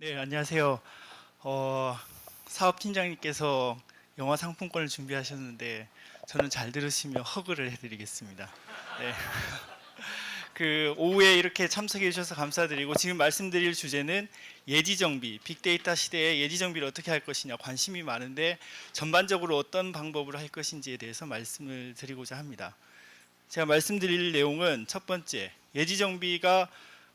네, 안녕하세요. 사업팀장님께서 영화 상품권을 준비하셨는데 저는 잘 들으시며 허그를 해드리겠습니다. 네, 그 오후에 이렇게 참석해 주셔서 감사드리고 지금 말씀드릴 주제는 예지정비, 빅데이터 시대에 예지정비를 어떻게 할 것이냐 관심이 많은데 전반적으로 어떤 방법으로 할 것인지에 대해서 말씀을 드리고자 합니다. 제가 말씀드릴 내용은 첫 번째, 예지정비가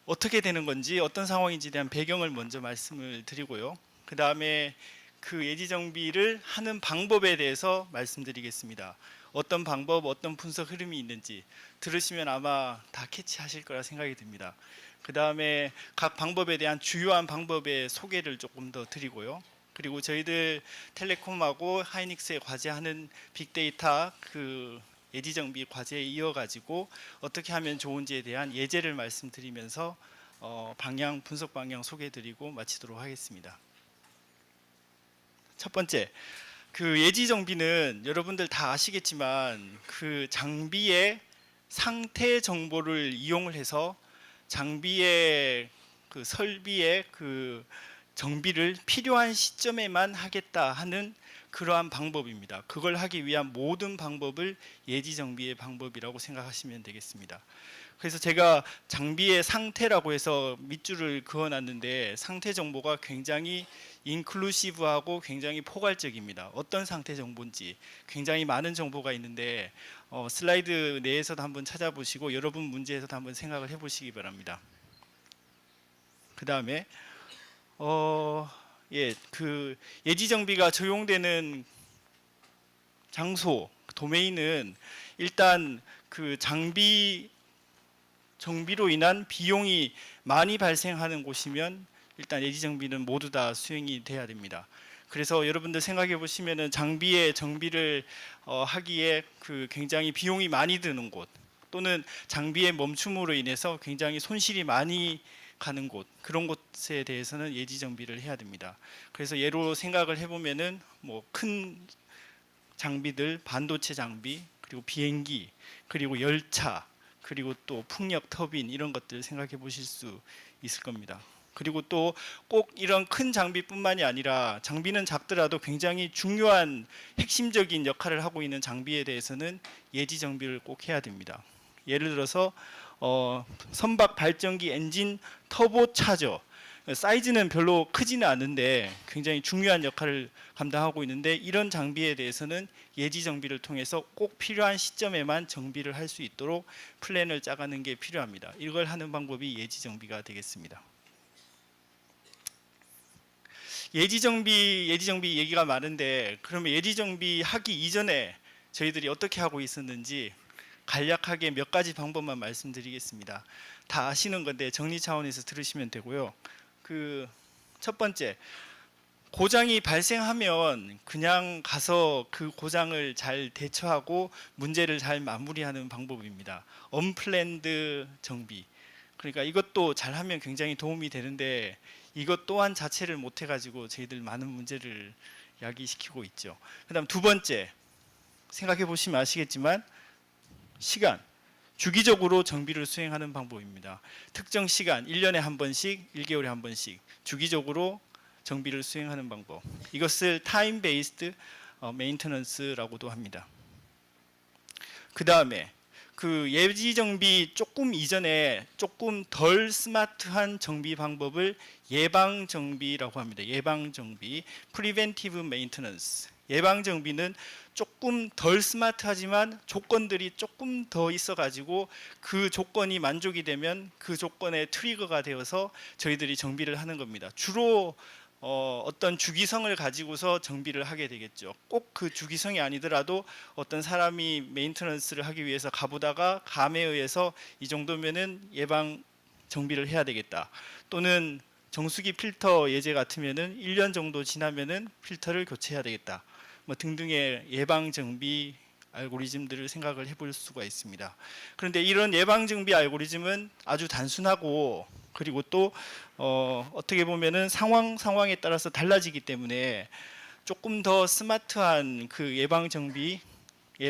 어떻게 되는 건지 어떤 상황인지에 대한 배경을 먼저 말씀을 드리고요. 그 다음에 그 예지정비를 하는 방법에 대해서 말씀드리겠습니다. 어떤 방법, 어떤 분석 흐름이 있는지 들으시면 아마 다 캐치하실 거라 생각이 듭니다. 그 다음에 각 방법에 대한 주요한 방법의 소개를 조금 더 드리고요. 그리고 저희들 텔레콤하고 하이닉스에 과제하는 빅데이터 예지정비 과제에 이어가지고 어떻게 하면 좋은지에 대한 예제를 말씀드리면서 분석 방향 소개해드리고 마치도록 하겠습니다. 첫 번째, 그 예지정비는 여러분들 다 아시겠지만 그 장비의 상태 정보를 이용을 해서 장비의 그 설비의 그 정비를 필요한 시점에만 하겠다 하는 그러한 방법입니다. 그걸 하기 위한 모든 방법을 예지정비의 방법이라고 생각하시면 되겠습니다. 그래서 제가 장비의 상태라고 해서 밑줄을 그어놨는데 상태 정보가 굉장히 인클루시브하고 굉장히 포괄적입니다. 어떤 상태 정보인지 굉장히 많은 정보가 있는데 슬라이드 내에서도 한번 찾아보시고 여러분 문제에서도 한번 생각을 해보시기 바랍니다. 그 다음에 그 예지정비가 적용되는 장소, 도메인은 일단 그 장비 정비로 인한 비용이 많이 발생하는 곳이면 일단 예지정비는 모두 다 수행이 돼야 됩니다. 그래서 여러분들 생각해 보시면은 장비의 정비를 하기에 그 굉장히 비용이 많이 드는 곳 또는 장비의 멈춤으로 인해서 굉장히 손실이 많이 가는 곳 그런 곳에 대해서는 예지 정비를 해야 됩니다. 그래서 예로 생각을 해보면은 뭐 큰 장비들 반도체 장비 그리고 비행기 그리고 열차 그리고 또 풍력 터빈 이런 것들 생각해 보실 수 있을 겁니다. 그리고 또 꼭 이런 큰 장비뿐만이 아니라 장비는 작더라도 굉장히 중요한 핵심적인 역할을 하고 있는 장비에 대해서는 예지 정비를 꼭 해야 됩니다. 예를 들어서 선박 발전기 엔진 터보 차저 사이즈는 별로 크지는 않은데 굉장히 중요한 역할을 감당하고 있는데 이런 장비에 대해서는 예지 정비를 통해서 꼭 필요한 시점에만 정비를 할 수 있도록 플랜을 짜가는 게 필요합니다. 이걸 하는 방법이 예지 정비가 되겠습니다. 예지 정비 얘기가 많은데 그러면 예지 정비 하기 이전에 저희들이 어떻게 하고 있었는지 간략하게 몇 가지 방법만 말씀드리겠습니다. 다 아시는 건데 정리 차원에서 들으시면 되고요. 그 첫 번째, 고장이 발생하면 그냥 가서 그 고장을 잘 대처하고 문제를 잘 마무리하는 방법입니다. 언플랜드 정비. 그러니까 이것도 잘하면 굉장히 도움이 되는데 이것 또한 자체를 못 해가지고 저희들 많은 문제를 야기시키고 있죠. 그다음 두 번째, 생각해 보시면 아시겠지만 시간, 주기적으로 정비를 수행하는 방법입니다. 특정 시간, 1년에 한 번씩, 1개월에 한 번씩 주기적으로 정비를 수행하는 방법. 이것을 타임 베이스드 메인터넌스라고도 합니다. 그 다음에 그 예지 정비 조금 이전에 조금 덜 스마트한 정비 방법을 예방 정비라고 합니다. 예방 정비, preventive maintenance. 예방 정비는 조금 덜 스마트하지만 조건들이 조금 더 있어가지고 그 조건이 만족이 되면 그 조건의 트리거가 되어서 저희들이 정비를 하는 겁니다. 주로 어떤 주기성을 가지고서 정비를 하게 되겠죠. 꼭 그 주기성이 아니더라도 어떤 사람이 메인터넌스를 하기 위해서 가보다가 감에 의해서 이 정도면은 예방 정비를 해야 되겠다. 또는 정수기 필터 예제 같으면은 1년 정도 지나면은 필터를 교체해야 되겠다. 뭐 등등의 예방 정비 알고리즘들을 생각을 해볼 수가 있습니다. 그런데 이런 예방 정비 알고리즘은 아주 단순하고 그리고 또 어떻게 보면은 상황에 따라서 달라지기 때문에 조금 더 스마트한 그 예방 정비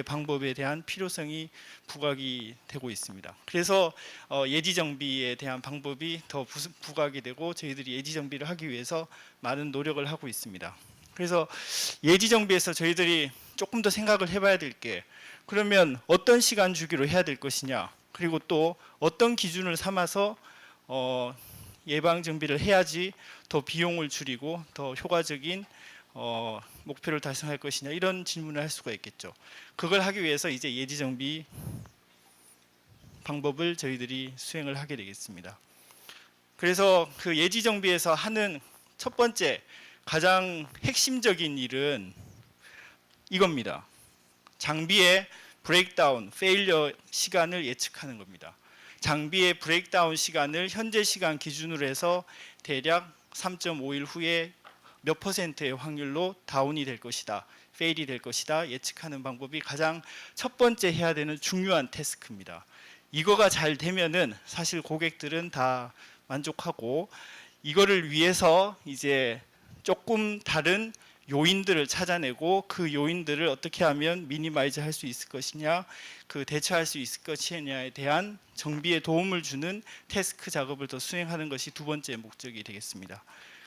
방법에 대한 필요성이 부각이 되고 있습니다. 그래서 예지 정비에 대한 방법이 더 부각이 되고 저희들이 예지 정비를 하기 위해서 많은 노력을 하고 있습니다. 그래서 예지 정비에서 저희들이 조금 더 생각을 해봐야 될 게, 그러면 어떤 시간 주기로 해야 될 것이냐, 그리고 또 어떤 기준을 삼아서 예방 정비를 해야지 더 비용을 줄이고 더 효과적인 목표를 달성할 것이냐, 이런 질문을 할 수가 있겠죠. 그걸 하기 위해서 이제 예지 정비 방법을 저희들이 수행을 하게 되겠습니다. 그래서 그 예지 정비에서 하는 첫 번째 가장 핵심적인 일은 이겁니다. 장비의 브레이크다운, 페일리어 시간을 예측하는 겁니다. 장비의 브레이크다운 시간을 현재 시간 기준으로 해서 대략 3.5일 후에 몇 퍼센트의 확률로 다운이 될 것이다, 페일이 될 것이다 예측하는 방법이 가장 첫 번째 해야 되는 중요한 태스크입니다. 이거가 잘 되면은 사실 고객들은 다 만족하고, 이거를 위해서 이제 조금 다른 요인들을 찾아내고 그 요인들을 어떻게 하면 미니마이즈 할 수 있을 것이냐, 그 대처할 수 있을 것이냐에 대한 정비에 도움을 주는 태스크 작업을 더 수행하는 것이 두 번째 목적이 되겠습니다.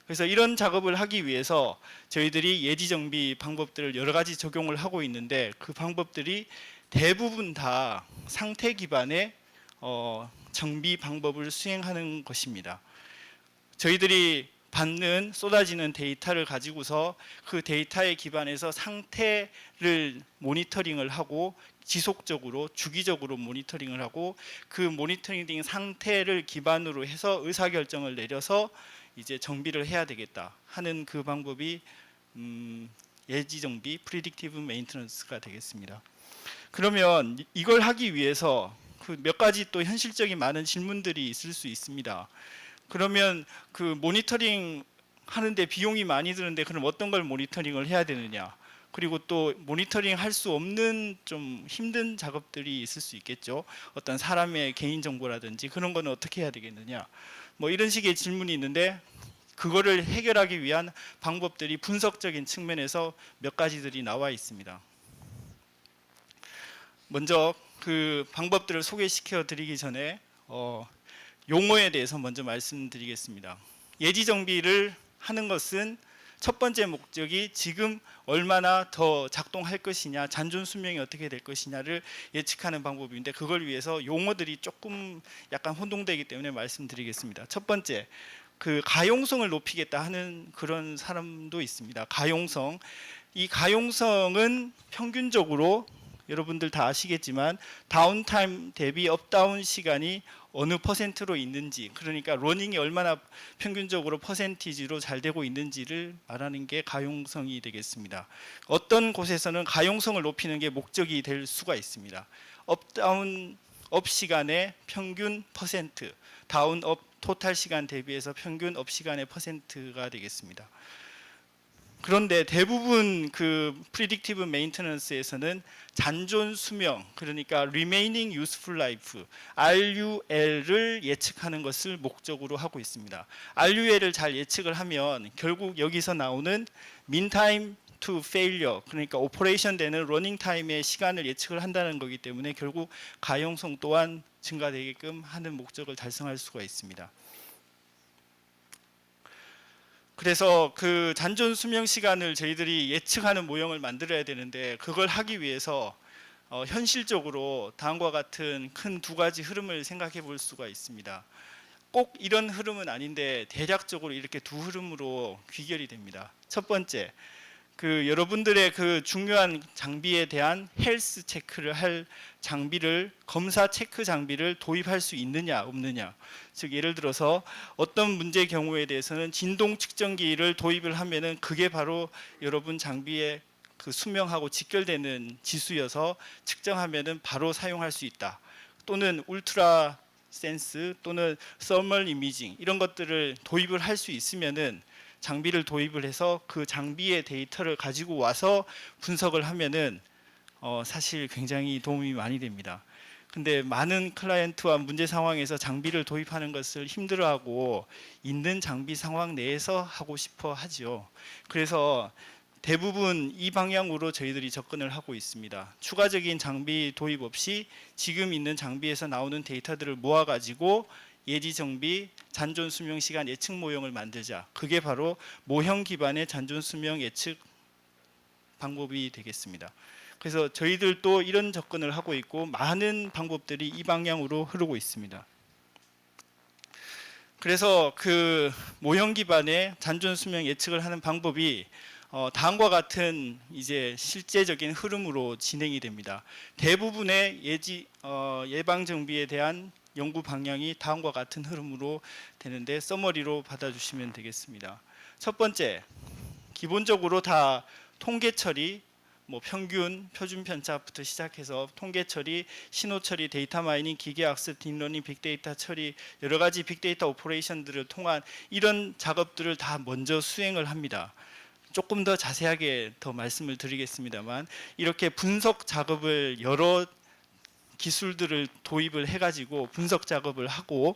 그래서 이런 작업을 하기 위해서 저희들이 예지 정비 방법들을 여러 가지 적용을 하고 있는데, 그 방법들이 대부분 다 상태 기반의 정비 방법을 수행하는 것입니다. 저희들이 받는 쏟아지는 데이터를 가지고서 그 데이터에 기반해서 상태를 모니터링을 하고, 지속적으로 주기적으로 모니터링을 하고, 그 모니터링 상태를 기반으로 해서 의사결정을 내려서 이제 정비를 해야 되겠다 하는 그 방법이 예지 정비, 프리딕티브 메인테넌스가 되겠습니다. 그러면 이걸 하기 위해서 그 몇 가지 또 현실적인 많은 질문들이 있을 수 있습니다. 그러면 그 모니터링 하는데 비용이 많이 드는데 그럼 어떤 걸 모니터링을 해야 되느냐, 그리고 또 모니터링 할 수 없는 좀 힘든 작업들이 있을 수 있겠죠. 어떤 사람의 개인정보라든지 그런 거는 어떻게 해야 되겠느냐, 뭐 이런 식의 질문이 있는데, 그거를 해결하기 위한 방법들이 분석적인 측면에서 몇 가지들이 나와 있습니다. 먼저 그 방법들을 소개시켜 드리기 전에 용어에 대해서 먼저 말씀드리겠습니다. 예지 정비를 하는 것은 첫 번째 목적이 지금 얼마나 더 작동할 것이냐, 잔존 수명이 어떻게 될 것이냐를 예측하는 방법인데, 그걸 위해서 용어들이 조금 약간 혼동되기 때문에 말씀드리겠습니다. 첫 번째, 그 가용성을 높이겠다 하는 그런 사람도 있습니다. 가용성, 이 가용성은 평균적으로 여러분들 다 아시겠지만 다운타임 대비 업다운 시간이 어느 퍼센트로 있는지, 그러니까 러닝이 얼마나 평균적으로 퍼센티지로 잘 되고 있는지를 말하는 게 가용성이 되겠습니다. 어떤 곳에서는 가용성을 높이는 게 목적이 될 수가 있습니다. 업다운 업 시간의 평균 퍼센트, 다운 업 토탈 시간 대비해서 평균 업 시간의 퍼센트가 되겠습니다. 그런데 대부분 그 프리딕티브 메인테넌스에서는 잔존 수명, 그러니까 remaining useful life, RUL을 예측하는 것을 목적으로 하고 있습니다. RUL을 잘 예측을 하면 결국 여기서 나오는 mean time to failure, 그러니까 오퍼레이션 되는 러닝 타임의 시간을 예측을 한다는 거기 때문에 결국 가용성 또한 증가되게끔 하는 목적을 달성할 수가 있습니다. 그래서 그 잔존 수명 시간을 저희들이 예측하는 모형을 만들어야 되는데, 그걸 하기 위해서 현실적으로 다음과 같은 큰 두 가지 흐름을 생각해 볼 수가 있습니다. 꼭 이런 흐름은 아닌데 대략적으로 이렇게 두 흐름으로 귀결이 됩니다. 첫 번째, 그 여러분들의 그 중요한 장비에 대한 헬스 체크를 할 장비를, 검사 체크 장비를 도입할 수 있느냐 없느냐. 즉 예를 들어서 어떤 문제의 경우에 대해서는 진동 측정기를 도입을 하면은 그게 바로 여러분 장비의 그 수명하고 직결되는 지수여서 측정하면은 바로 사용할 수 있다. 또는 울트라 센스 또는 서멀 이미징 이런 것들을 도입을 할 수 있으면은, 장비를 도입을 해서 그 장비의 데이터를 가지고 와서 분석을 하면은 사실 굉장히 도움이 많이 됩니다. 근데 많은 클라이언트와 문제 상황에서 장비를 도입하는 것을 힘들어하고 있는 장비 상황 내에서 하고 싶어 하죠. 그래서 대부분 이 방향으로 저희들이 접근을 하고 있습니다. 추가적인 장비 도입 없이 지금 있는 장비에서 나오는 데이터들을 모아가지고 예지정비, 잔존 수명 시간 예측 모형을 만들자. 그게 바로 모형 기반의 잔존 수명 예측 방법이 되겠습니다. 그래서 저희들도 이런 접근을 하고 있고 많은 방법들이 이 방향으로 흐르고 있습니다. 그래서 그 모형 기반의 잔존 수명 예측을 하는 방법이 다음과 같은 이제 실제적인 흐름으로 진행이 됩니다. 대부분의 예방 정비에 대한 연구 방향이 다음과 같은 흐름으로 되는데 서머리로 받아주시면 되겠습니다. 첫 번째, 기본적으로 다 통계 처리, 뭐 평균, 표준 편차부터 시작해서 통계 처리, 신호 처리, 데이터 마이닝, 기계 학습, 딥러닝, 빅데이터 처리, 여러 가지 빅데이터 오퍼레이션들을 통한 이런 작업들을 다 먼저 수행을 합니다. 조금 더 자세하게 더 말씀을 드리겠습니다만 이렇게 분석 작업을 여러 기술들을 도입을 해가지고 분석 작업을 하고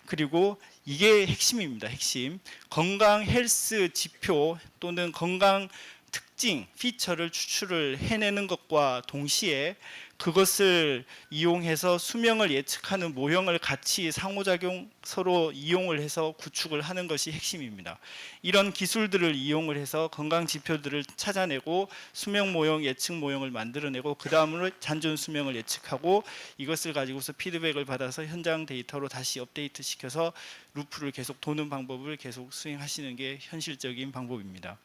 그리고 이게 핵심입니다. 핵심. 건강 헬스 지표 또는 건강 특징, 피처를 추출을 해내는 것과 동시에 그것을 이용해서 수명을 예측하는 모형을 같이 상호작용 서로 이용을 해서 구축을 하는 것이 핵심입니다. 이런 기술들을 이용을 해서 건강 지표들을 찾아내고 수명 모형, 예측 모형을 만들어내고 그 다음으로 잔존 수명을 예측하고 이것을 가지고서 피드백을 받아서 현장 데이터로 다시 업데이트 시켜서 루프를 계속 도는 방법을 계속 수행하시는 게 현실적인 방법입니다.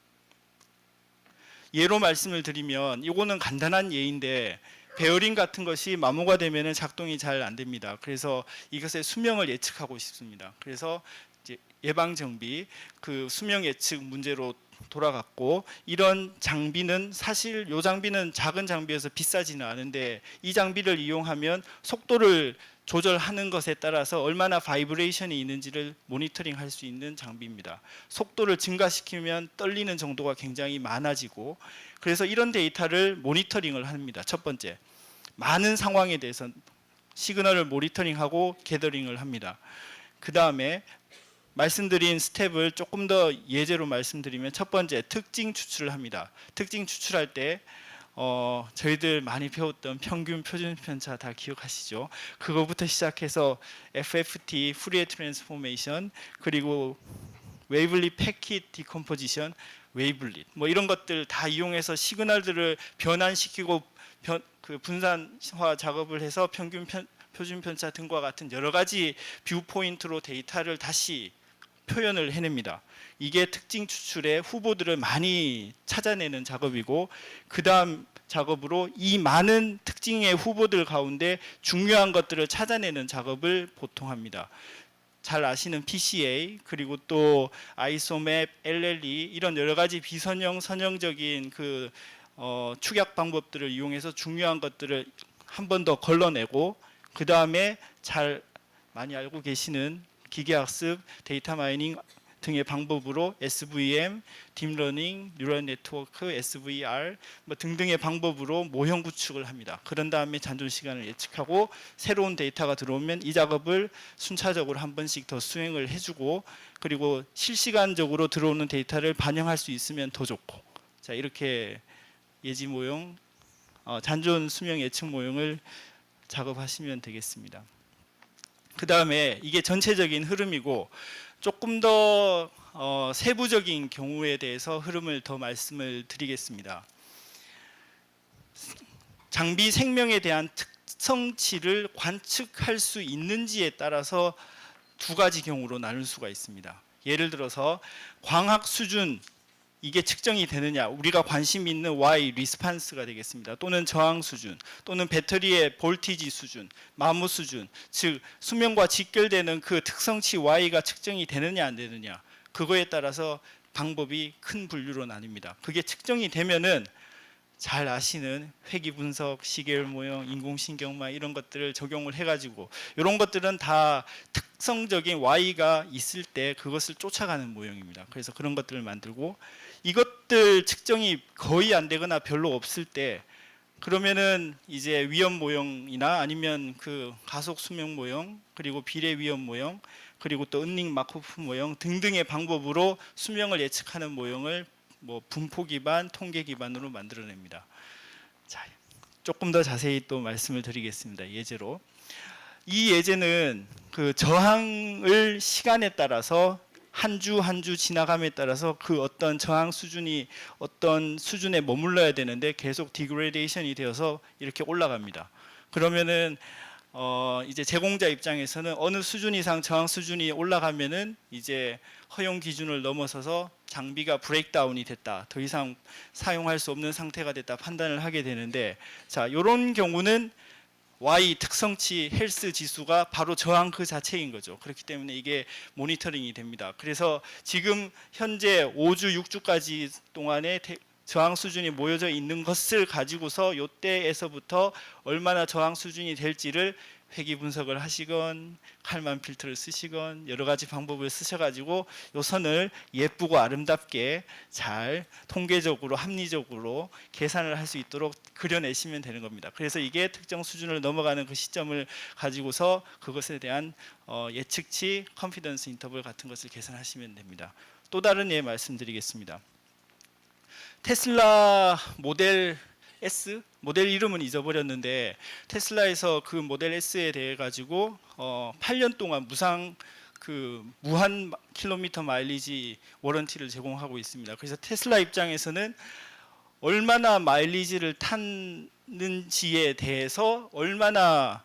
예로 말씀을 드리면 이거는 간단한 예인데 베어링 같은 것이 마모가 되면 작동이 잘 안 됩니다. 그래서 이것의 수명을 예측하고 싶습니다. 그래서 이제 예방 정비 그 수명 예측 문제로 돌아갔고 이런 장비는 사실 이 장비는 작은 장비여서 비싸지는 않은데 이 장비를 이용하면 속도를 조절하는 것에 따라서 얼마나 바이브레이션이 있는지를 모니터링할 수 있는 장비입니다. 속도를 증가시키면 떨리는 정도가 굉장히 많아지고 그래서 이런 데이터를 모니터링을 합니다. 첫 번째, 많은 상황에 대해서 시그널을 모니터링하고 게더링을 합니다. 그 다음에 말씀드린 스텝을 조금 더 예제로 말씀드리면 첫 번째, 특징 추출을 합니다. 특징 추출할 때 저희들 많이 배웠던 평균 표준 편차 다 기억하시죠? 그거부터 시작해서 FFT, 푸리에 트랜스포메이션, 그리고 웨이블리 패킷 디컴포지션, 웨이블릿 뭐 이런 것들 다 이용해서 시그널들을 변환시키고 그 분산화 작업을 해서 평균 표준 편차 등과 같은 여러 가지 뷰 포인트로 데이터를 다시 표현을 해냅니다. 이게 특징 추출의 후보들을 많이 찾아내는 작업이고 그 다음 작업으로 이 많은 특징의 후보들 가운데 중요한 것들을 찾아내는 작업을 보통 합니다. 잘 아시는 PCA 그리고 또 아이소맵, LLE 이런 여러 가지 비선형 선형적인 그 축약 방법들을 이용해서 중요한 것들을 한 번 더 걸러내고 그 다음에 잘 많이 알고 계시는 기계학습, 데이터 마이닝 등의 방법으로 SVM, 딥러닝, 뉴럴 네트워크, SVR 뭐 등등의 방법으로 모형 구축을 합니다. 그런 다음에 잔존 시간을 예측하고 새로운 데이터가 들어오면 이 작업을 순차적으로 한 번씩 더 수행을 해주고 그리고 실시간적으로 들어오는 데이터를 반영할 수 있으면 더 좋고 자 이렇게 예지 모형, 잔존 수명 예측 모형을 작업하시면 되겠습니다. 그 다음에 이게 전체적인 흐름이고 조금 더 세부적인 경우에 대해서 흐름을 더 말씀을 드리겠습니다. 장비 생명에 대한 특성치를 관측할 수 있는지에 따라서 두 가지 경우로 나눌 수가 있습니다. 예를 들어서 광학 수준 이게 측정이 되느냐 우리가 관심 있는 Y 리스판스가 되겠습니다. 또는 저항 수준 또는 배터리의 볼티지 수준 마모 수준 즉 수명과 직결되는 그 특성치 Y가 측정이 되느냐 안 되느냐 그거에 따라서 방법이 큰 분류로 나뉩니다. 그게 측정이 되면은 잘 아시는 회귀 분석, 시계열 모형, 인공신경마 이런 것들을 적용을 해가지고 이런 것들은 다 특성적인 Y가 있을 때 그것을 쫓아가는 모형입니다. 그래서 그런 것들을 만들고 이것들 측정이 거의 안 되거나 별로 없을 때 그러면은 이제 위험 모형이나 아니면 그 가속 수명 모형 그리고 비례 위험 모형 그리고 또 은닉 마코프 모형 등등의 방법으로 수명을 예측하는 모형을 뭐 분포 기반, 통계 기반으로 만들어냅니다. 자, 조금 더 자세히 또 말씀을 드리겠습니다. 예제로. 이 예제는 그 저항을 시간에 따라서 한 주 한 주 지나감에 따라서 그 어떤 저항 수준이 어떤 수준에 머물러야 되는데 계속 디그레데이션이 되어서 이렇게 올라갑니다. 그러면은 이제 제공자 입장에서는 어느 수준 이상 저항 수준이 올라가면은 이제 허용 기준을 넘어서서 장비가 브레이크다운이 됐다, 더 이상 사용할 수 없는 상태가 됐다 판단을 하게 되는데, 자, 이런 경우는 Y 특성치 헬스 지수가 바로 저항 그 자체인 거죠. 그렇기 때문에 이게 모니터링이 됩니다. 그래서 지금 현재 5주, 6주까지 동안에 저항 수준이 모여져 있는 것을 가지고서 이때에서부터 얼마나 저항 수준이 될지를 회귀 분석을 하시건 칼만 필터를 쓰시건 여러 가지 방법을 쓰셔가지고 요 선을 예쁘고 아름답게 잘 통계적으로 합리적으로 계산을 할 수 있도록 그려내시면 되는 겁니다. 그래서 이게 특정 수준을 넘어가는 그 시점을 가지고서 그것에 대한 예측치, 컨피던스 인터벌 같은 것을 계산하시면 됩니다. 또 다른 예 말씀드리겠습니다. 테슬라 모델 S, 모델 이름은 잊어버렸는데 테슬라에서 그 모델 S에 대해 가지고 8년 동안 무한 킬로미터 마일리지 워런티를 제공하고 있습니다. 그래서 테슬라 입장에서는 얼마나 마일리지를 탔는지에 대해서 얼마나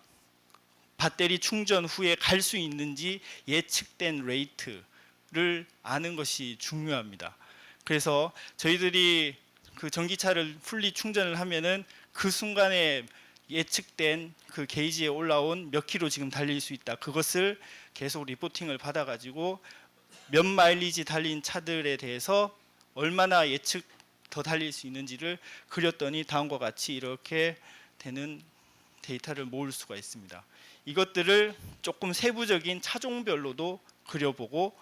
배터리 충전 후에 갈 수 있는지 예측된 레이트를 아는 것이 중요합니다. 그래서 저희들이 그 전기차를 풀리 충전을 하면은 그 순간에 예측된 그 게이지에 올라온 몇 킬로 지금 달릴 수 있다, 그것을 계속 리포팅을 받아가지고 몇 마일리지 달린 차들에 대해서 얼마나 예측 더 달릴 수 있는지를 그렸더니 다음과 같이 이렇게 되는 데이터를 모을 수가 있습니다. 이것들을 조금 세부적인 차종별로도 그려보고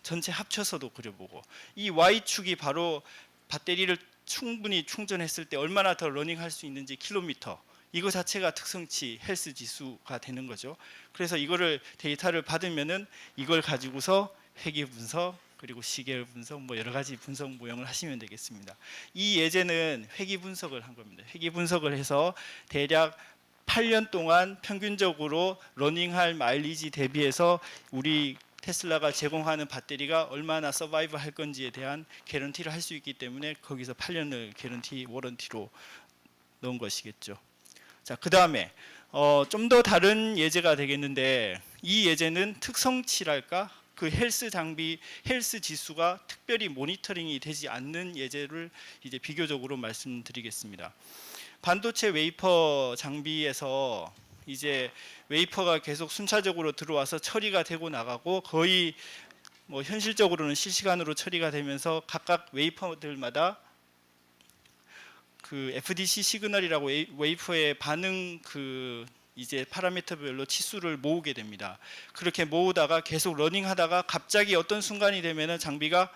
전체 합쳐서도 그려보고, 이 Y축이 바로 배터리를 충분히 충전했을 때 얼마나 더 러닝할 수 있는지 킬로미터, 이거 자체가 특성치 헬스 지수가 되는 거죠. 그래서 이거를 데이터를 받으면은 이걸 가지고서 회귀 분석 그리고 시계열 분석 뭐 여러 가지 분석 모형을 하시면 되겠습니다. 이 예제는 회귀 분석을 한 겁니다. 회귀 분석을 해서 대략 8년 동안 평균적으로 러닝할 마일리지 대비해서 우리 테슬라가 제공하는 배터리가 얼마나 서바이브 할 건지에 대한 개런티를 할 수 있기 때문에 거기서 8년을 개런티 워런티로 넣은 것이겠죠. 자, 그 다음에 좀 더 다른 예제가 되겠는데, 이 예제는 특성치랄까 그 헬스 장비, 헬스 지수가 특별히 모니터링이 되지 않는 예제를 이제 비교적으로 말씀드리겠습니다. 반도체 웨이퍼 장비에서 이제 웨이퍼가 계속 순차적으로 들어와서 처리가 되고 나가고 거의 뭐 현실적으로는 실시간으로 처리가 되면서 각각 웨이퍼들마다 그 FDC 시그널이라고 웨이퍼의 반응 그 이제 파라미터별로 치수를 모으게 됩니다. 그렇게 모으다가 계속 러닝하다가 갑자기 어떤 순간이 되면은 장비가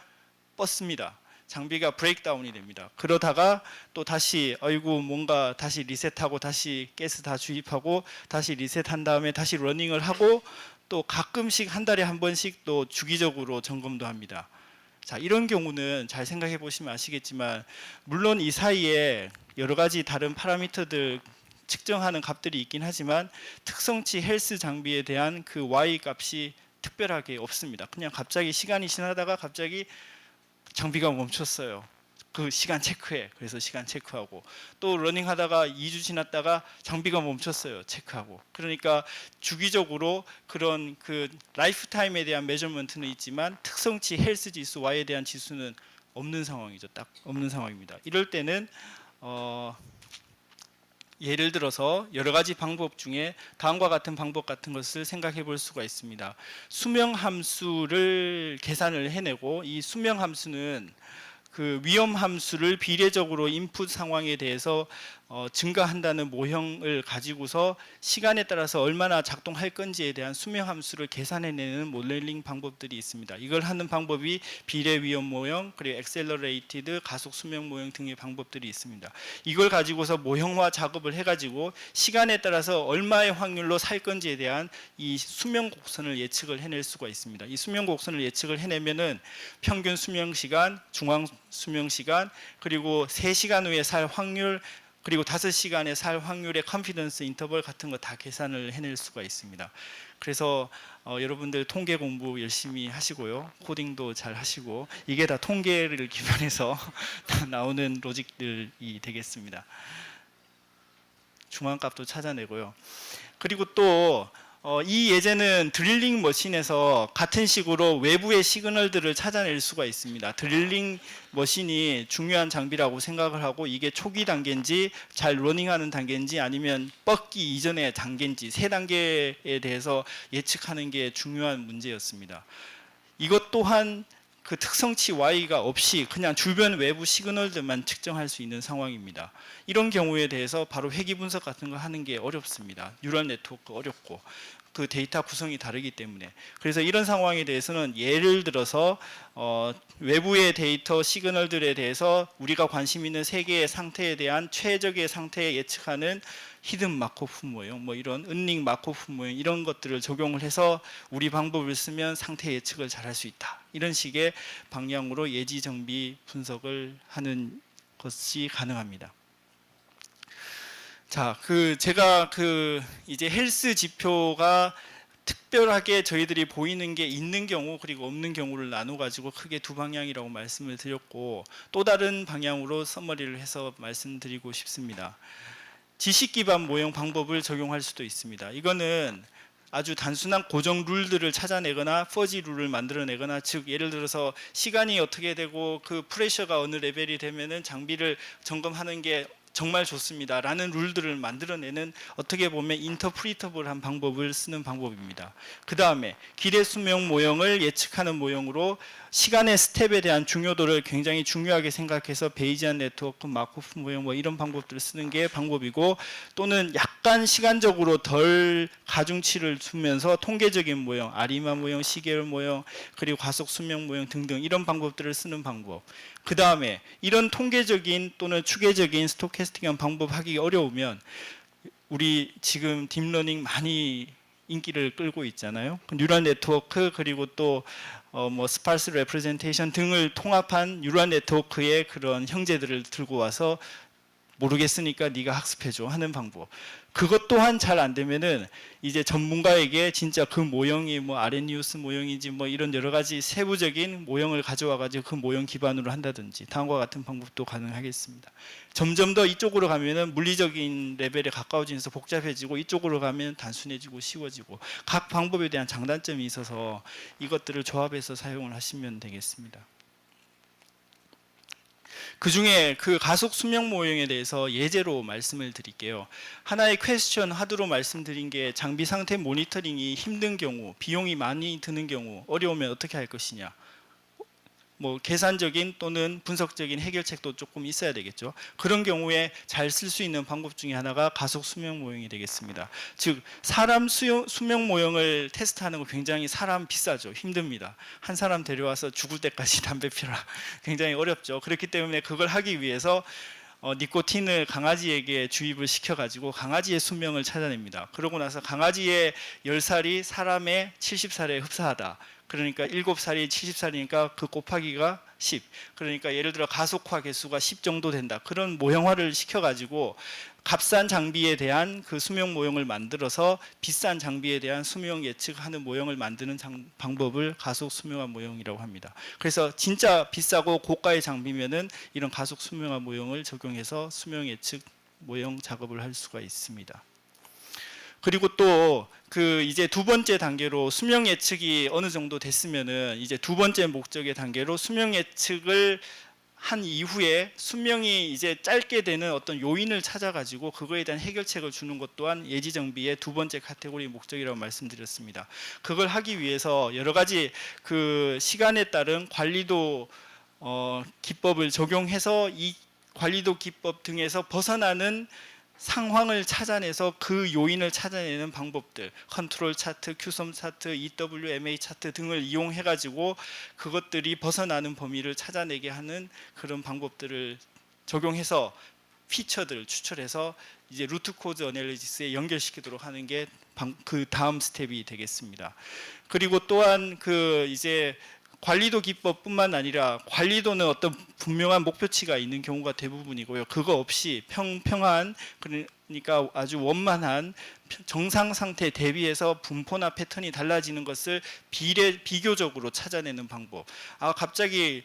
뻗습니다. 장비가 브레이크다운이 됩니다. 그러다가 또 다시 뭔가 다시 리셋하고 다시 가스 다 주입하고 다시 리셋한 다음에 다시 러닝을 하고 또 가끔씩 한 달에 한 번씩 또 주기적으로 점검도 합니다. 자, 이런 경우는 잘 생각해 보시면 아시겠지만 물론 이 사이에 여러 가지 다른 파라미터들 측정하는 값들이 있긴 하지만 특성치 헬스 장비에 대한 그 Y 값이 특별하게 없습니다. 그냥 갑자기 시간이 지나다가 갑자기 장비가 멈췄어요. 그 시간 체크해. 그래서 시간 체크하고 또 러닝하다가 2주 지났다가 장비가 멈췄어요. 체크하고. 그러니까 주기적으로 그런 그 라이프타임에 대한 메저먼트는 있지만 특성치 헬스 지수 Y에 대한 지수는 없는 상황이죠. 딱 없는 상황입니다. 이럴 때는 예를 들어서 여러 가지 방법 중에 다음과 같은 방법 같은 것을 생각해 볼 수가 있습니다. 수명 함수를 계산을 해내고 이 수명 함수는 그 위험 함수를 비례적으로 인풋 상황에 대해서 증가한다는 모형을 가지고서 시간에 따라서 얼마나 작동할 건지에 대한 수명 함수를 계산해내는 모델링 방법들이 있습니다. 이걸 하는 방법이 비례 위험 모형, 그리고 엑셀러레이티드 가속 수명 모형 등의 방법들이 있습니다. 이걸 가지고서 모형화 작업을 해가지고 시간에 따라서 얼마의 확률로 살 건지에 대한 이 수명 곡선을 예측을 해낼 수가 있습니다. 이 수명 곡선을 예측을 해내면은 평균 수명 시간, 중앙 수명 시간, 그리고 3시간 후에 살 확률, 그리고 5시간에 살 확률의 컨피던스 인터벌 같은 거 다 계산을 해낼 수가 있습니다. 그래서 여러분들 통계 공부 열심히 하시고요. 코딩도 잘 하시고, 이게 다 통계를 기반해서 나오는 로직들이 되겠습니다. 중앙값도 찾아내고요. 그리고 또 이 예제는 드릴링 머신에서 같은 식으로 외부의 시그널들을 찾아낼 수가 있습니다. 드릴링 머신이 중요한 장비라고 생각을 하고, 이게 초기 단계인지 잘 러닝하는 단계인지 아니면 뻗기 이전의 단계인지 3단계에 대해서 예측하는 게 중요한 문제였습니다. 이것 또한 그 특성치 Y가 없이 그냥 주변 외부 시그널들만 측정할 수 있는 상황입니다. 이런 경우에 대해서 바로 회귀 분석 같은 거 하는 게 어렵습니다. 뉴럴 네트워크 어렵고 그 데이터 구성이 다르기 때문에. 그래서 이런 상황에 대해서는 예를 들어서 외부의 데이터 시그널들에 대해서 우리가 관심 있는 세계의 상태에 대한 최적의 상태에 예측하는 히든 마코프 모형, 뭐 이런 은닉 마코프 모형, 이런 것들을 적용을 해서 우리 방법을 쓰면 상태 예측을 잘 할 수 있다. 이런 식의 방향으로 예지 정비 분석을 하는 것이 가능합니다. 자, 제가 이제 헬스 지표가 특별하게 저희들이 보이는 게 있는 경우 그리고 없는 경우를 나눠 가지고 크게 두 방향이라고 말씀을 드렸고, 또 다른 방향으로 서머리를 해서 말씀드리고 싶습니다. 지식 기반 모형 방법을 적용할 수도 있습니다. 이거는 아주 단순한 고정 룰들을 찾아내거나 퍼지 룰을 만들어내거나, 즉 예를 들어서 시간이 어떻게 되고 그 프레셔가 어느 레벨이 되면은 장비를 점검하는 게 정말 좋습니다 라는 룰들을 만들어내는, 어떻게 보면 인터프리터블한 방법을 쓰는 방법입니다. 그 다음에 기대 수명 모형을 예측하는 모형으로 시간의 스텝에 대한 중요도를 굉장히 중요하게 생각해서 베이지안 네트워크, 마코프 모형 뭐 이런 방법들을 쓰는 게 방법이고, 또는 약간 시간적으로 덜 가중치를 주면서 통계적인 모형, 아리마 모형, 시계열 모형, 그리고 가속 수명 모형 등등 이런 방법들을 쓰는 방법. 그 다음에 이런 통계적인 또는 추계적인 스토캐스틱한 방법 하기 어려우면, 우리 지금 딥러닝 많이 인기를 끌고 있잖아요. 뉴럴 네트워크, 그리고 또 뭐 스파스 레프레젠테이션 등을 통합한 뉴럴 네트워크의 그런 형제들을 들고 와서 모르겠으니까 네가 학습해줘 하는 방법. 그것 또한 잘 안 되면은 이제 전문가에게 진짜 그 모형이 뭐 아레니우스 모형인지 뭐 이런 여러 가지 세부적인 모형을 가져와 가지고 그 모형 기반으로 한다든지, 다음과 같은 방법도 가능하겠습니다. 점점 더 이쪽으로 가면은 물리적인 레벨에 가까워지면서 복잡해지고, 이쪽으로 가면 단순해지고 쉬워지고, 각 방법에 대한 장단점이 있어서 이것들을 조합해서 사용을 하시면 되겠습니다. 그 중에 그 가속 수명 모형에 대해서 예제로 말씀을 드릴게요. 하나의 퀘스천 하드로 말씀드린 게, 장비 상태 모니터링이 힘든 경우, 비용이 많이 드는 경우, 어려우면 어떻게 할 것이냐. 뭐 계산적인 또는 분석적인 해결책도 조금 있어야 되겠죠. 그런 경우에 잘 쓸 수 있는 방법 중에 하나가 가속 수명 모형이 되겠습니다. 즉 사람 수명 모형을 테스트하는 거 굉장히 사람 비싸죠. 힘듭니다. 한 사람 데려와서 죽을 때까지 담배 피라 굉장히 어렵죠. 그렇기 때문에 그걸 하기 위해서 니코틴을 강아지에게 주입을 시켜가지고 강아지의 수명을 찾아냅니다. 그러고 나서 강아지의 10살이 사람의 70살에 흡사하다. 그러니까 7살이 70살이니까 그 곱하기가 10. 그러니까 예를 들어 가속화 개수가 10 정도 된다. 그런 모형화를 시켜가지고 값싼 장비에 대한 그 수명 모형을 만들어서 비싼 장비에 대한 수명 예측하는 모형을 만드는 방법을 가속 수명화 모형이라고 합니다. 그래서 진짜 비싸고 고가의 장비면은 이런 가속 수명화 모형을 적용해서 수명 예측 모형 작업을 할 수가 있습니다. 그리고 또 이제 두 번째 단계로 수명 예측이 어느 정도 됐으면은, 이제 두 번째 목적의 단계로 수명 예측을 한 이후에 수명이 이제 짧게 되는 어떤 요인을 찾아가지고 그거에 대한 해결책을 주는 것 또한 예지 정비의 두 번째 카테고리 목적이라고 말씀드렸습니다. 그걸 하기 위해서 여러 가지 그 시간에 따른 관리도 기법을 적용해서 이 관리도 기법 등에서 벗어나는 상황을 찾아내서 그 요인을 찾아내는 방법들, 컨트롤 차트, 큐섬 차트, EWMA 차트 등을 이용해 가지고 그것들이 벗어나는 범위를 찾아내게 하는 그런 방법들을 적용해서 피처들을 추출해서 이제 루트 코즈 어널리시스에 연결시키도록 하는 게 그 다음 스텝이 되겠습니다. 그리고 또한 그 이제 관리도 기법뿐만 아니라 관리도는 어떤 분명한 목표치가 있는 경우가 대부분이고요. 그거 없이 평평한, 그러니까 아주 원만한 정상 상태 대비해서 분포나 패턴이 달라지는 것을 비교적으로 찾아내는 방법. 갑자기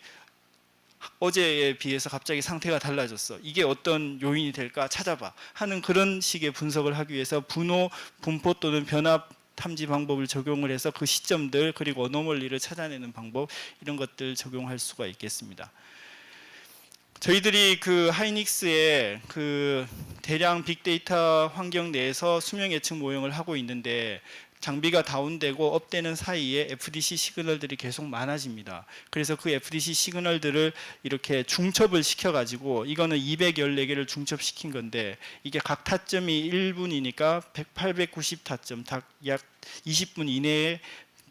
어제에 비해서 갑자기 상태가 달라졌어. 이게 어떤 요인이 될까 찾아봐 하는 그런 식의 분석을 하기 위해서 분호, 분포 또는 변화 탐지 방법을 적용을 해서 그 시점들 그리고 어노멀리를 찾아내는 방법, 이런 것들 적용할 수가 있겠습니다. 저희들이 그 하이닉스의 그 대량 빅데이터 환경 내에서 수명 예측 모형을 하고 있는데 장비가 다운되고 업되는 사이에 FDC 시그널들이 계속 많아집니다. 그래서 그 FDC 시그널들을 이렇게 중첩을 시켜가지고, 이거는 214개를 중첩시킨 건데 이게 각 타점이 1분이니까 890 타점, 약 20분 이내에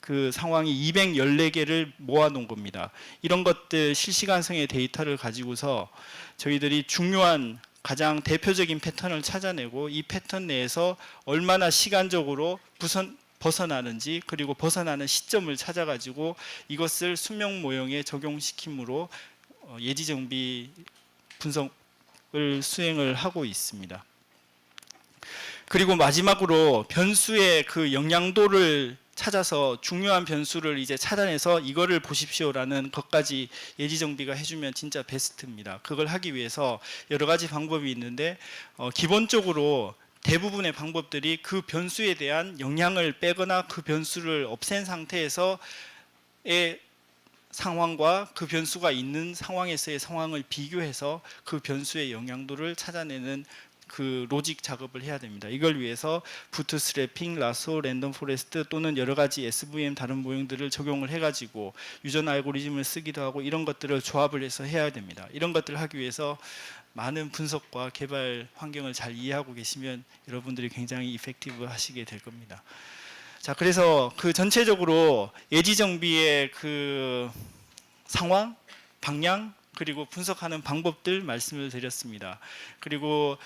그 상황이 214개를 모아놓은 겁니다. 이런 것들 실시간성의 데이터를 가지고서 저희들이 중요한 가장 대표적인 패턴을 찾아내고 이 패턴 내에서 얼마나 시간적으로 벗어나는지, 그리고 벗어나는 시점을 찾아가지고 이것을 수명 모형에 적용시킴으로 예지정비 분석을 수행을 하고 있습니다. 그리고 마지막으로 변수의 그 영향도를 찾아서 중요한 변수를 이제 찾아내서 이거를 보십시오라는 것까지 예지정비가 해주면 진짜 베스트입니다. 그걸 하기 위해서 여러 가지 방법이 있는데 기본적으로 대부분의 방법들이 그 변수에 대한 영향을 빼거나 그 변수를 없앤 상태에서의 상황과 그 변수가 있는 상황에서의 상황을 비교해서 그 변수의 영향도를 찾아내는 그 로직 작업을 해야 됩니다. 이걸 위해서 부트스트래핑, 라소, 랜덤 포레스트 또는 여러 가지 SVM 다른 모형들을 적용을 해가지고 유전 알고리즘을 쓰기도 하고 이런 것들을 조합을 해서 해야 됩니다. 이런 것들을 하기 위해서 많은 분석과 개발 환경을 잘 이해하고 계시면 여러분들이 굉장히 이펙티브 하시게 될 겁니다. 자, 그래서 그 전체적으로 예지정비의 그 상황, 방향, 그리고 분석하는 방법들 말씀을 드렸습니다. 그리고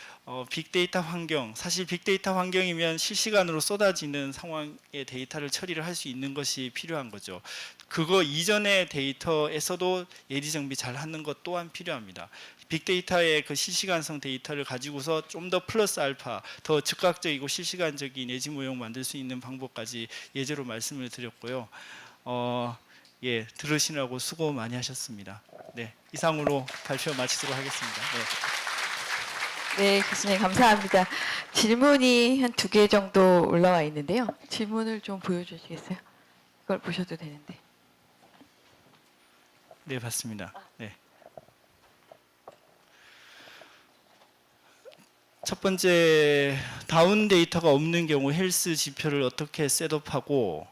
빅데이터 환경, 사실 빅데이터 환경이면 실시간으로 쏟아지는 상황의 데이터를 처리를 할 수 있는 것이 필요한 거죠. 그거 이전의 데이터에서도 예지정비 잘 하는 것 또한 필요합니다. 빅데이터의 그 실시간성 데이터를 가지고서 좀 더 플러스 알파, 더 즉각적이고 실시간적인 예지 모형 만들 수 있는 방법까지 예제로 말씀을 드렸고요. 예, 들으시느라고 수고 많이 하셨습니다. 네, 이상으로 발표 마치도록 하겠습니다. 네, 교수님 감사합니다. 질문이 한 2개 정도 올라와 있는데요. 질문을 좀 보여주시겠어요? 그걸 보셔도 되는데. 네, 봤습니다. 네. 첫 번째, 다운 데이터가 없는 경우 헬스 지표를 어떻게 셋업하고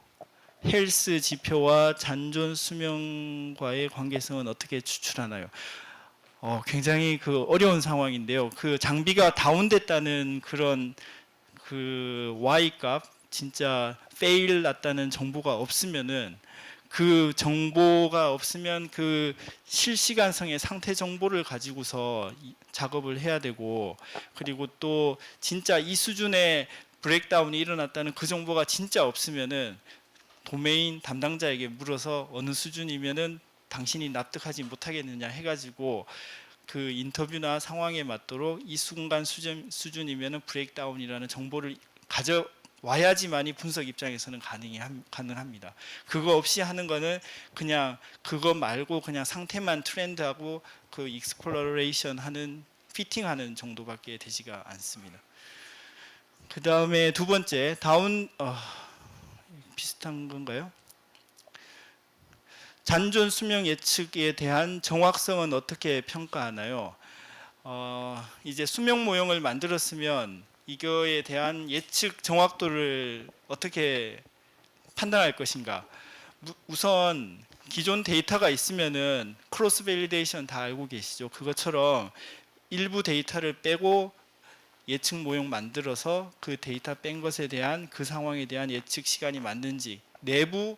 헬스 지표와 잔존 수명과의 관계성은 어떻게 추출하나요? 굉장히 그 어려운 상황인데요. 그 장비가 다운됐다는 그런 그 Y 값, 진짜 fail 났다는 정보가 없으면은, 그 정보가 없으면 그 실시간성의 상태 정보를 가지고서 작업을 해야 되고, 그리고 또 진짜 이 수준의 브레이크다운이 일어났다는 그 정보가 진짜 없으면은 도메인 담당자에게 물어서 어느 수준이면은 당신이 납득하지 못하겠느냐 해가지고 그 인터뷰나 상황에 맞도록 이 순간 수준이면은 브레이크다운이라는 정보를 가져와야지만이 분석 입장에서는 가능합니다. 그거 없이 하는 거는 그냥 그거 말고 그냥 상태만 트렌드하고 그 익스플로레이션 하는, 피팅하는 정도밖에 되지가 않습니다. 그 다음에 두 번째, 비슷한 건가요? 잔존 수명 예측에 대한 정확성은 어떻게 평가하나요? 이제 수명 모형을 만들었으면 이거에 대한 예측 정확도를 어떻게 판단할 것인가? 우선 기존 데이터가 있으면은 크로스 밸리데이션 다 알고 계시죠? 그것처럼 일부 데이터를 빼고 예측 모형 만들어서 그 데이터 뺀 것에 대한 그 상황에 대한 예측 시간이 맞는지 내부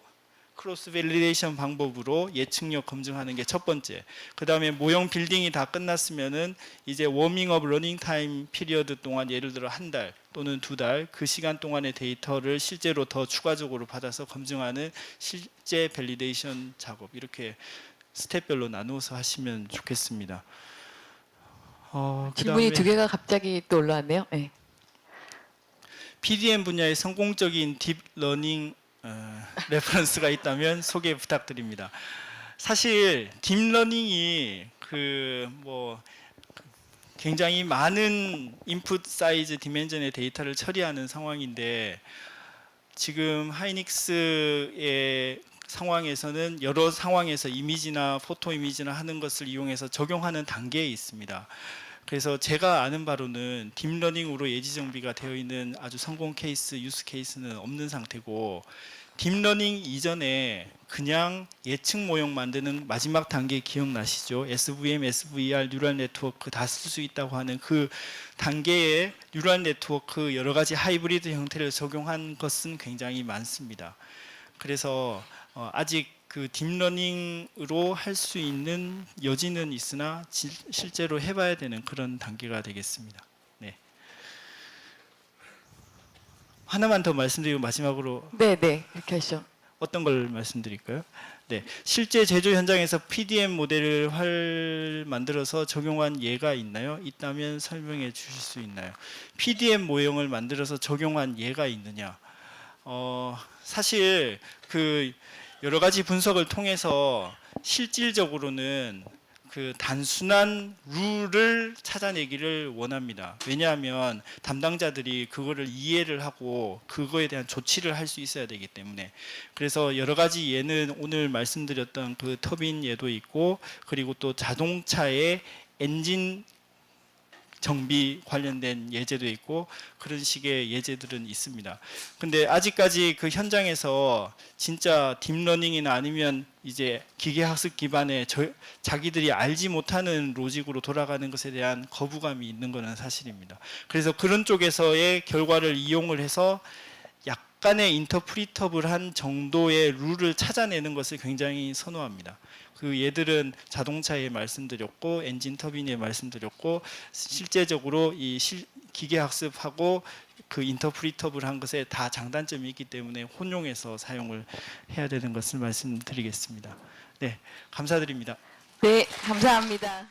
크로스 밸리데이션 방법으로 예측력 검증하는 게 첫 번째. 그다음에 모형 빌딩이 다 끝났으면은 이제 워밍업 러닝 타임 피리어드 동안 예를 들어 한 달 또는 두 달 그 시간 동안의 데이터를 실제로 더 추가적으로 받아서 검증하는 실제 밸리데이션 작업 이렇게 스텝별로 나누어서 하시면 좋겠습니다. 질문이 그다음에 두 개가 갑자기 또 올라왔네요. 네. PDM 분야의 성공적인 딥러닝 레퍼런스가 있다면 소개 부탁드립니다. 사실 딥러닝이 굉장히 많은 인풋 사이즈 디멘전의 데이터를 처리하는 상황인데 지금 하이닉스의 상황에서는 여러 상황에서 이미지나 포토 이미지나 하는 것을 이용해서 적용하는 단계에 있습니다. 그래서 제가 아는 바로는 딥러닝으로 예지 정비가 되어 있는 아주 성공 케이스, 유스 케이스는 없는 상태고 딥러닝 이전에 그냥 예측 모형 만드는 마지막 단계 기억나시죠? SVM, SVR, 뉴럴 네트워크 다 쓸 수 있다고 하는 그 단계에 뉴럴 네트워크 여러 가지 하이브리드 형태를 적용한 것은 굉장히 많습니다. 그래서 아직 그 딥러닝으로 할 수 있는 여지는 있으나 실제로 해봐야 되는 그런 단계가 되겠습니다. 네. 하나만 더 말씀드리고 마지막으로 네, 네. 이렇게 하시죠. 어떤 걸 말씀드릴까요? 네, 실제 제조 현장에서 PDM 모델을 만들어서 적용한 예가 있나요? 있다면 설명해 주실 수 있나요? PDM 모형을 만들어서 적용한 예가 있느냐? 사실 그 여러 가지 분석을 통해서 실질적으로는 그 단순한 룰을 찾아내기를 원합니다. 왜냐하면 담당자들이 그거를 이해를 하고 그거에 대한 조치를 할 수 있어야 되기 때문에. 그래서 여러 가지 예는 오늘 말씀드렸던 그 터빈 예도 있고 그리고 또 자동차의 엔진 정비 관련된 예제도 있고 그런 식의 예제들은 있습니다. 근데 아직까지 그 현장에서 진짜 딥러닝이나 아니면 이제 기계학습 기반의 자기들이 알지 못하는 로직으로 돌아가는 것에 대한 거부감이 있는 것은 사실입니다. 그래서 그런 쪽에서의 결과를 이용을 해서 약간의 인터프리터블한 정도의 룰을 찾아내는 것을 굉장히 선호합니다. 그 예들은 자동차에 말씀드렸고 엔진 터빈에 말씀드렸고 실제적으로 이 기계 학습하고 그 인터프리터블한 것에 다 장단점이 있기 때문에 혼용해서 사용을 해야 되는 것을 말씀드리겠습니다. 네, 감사드립니다. 네, 감사합니다.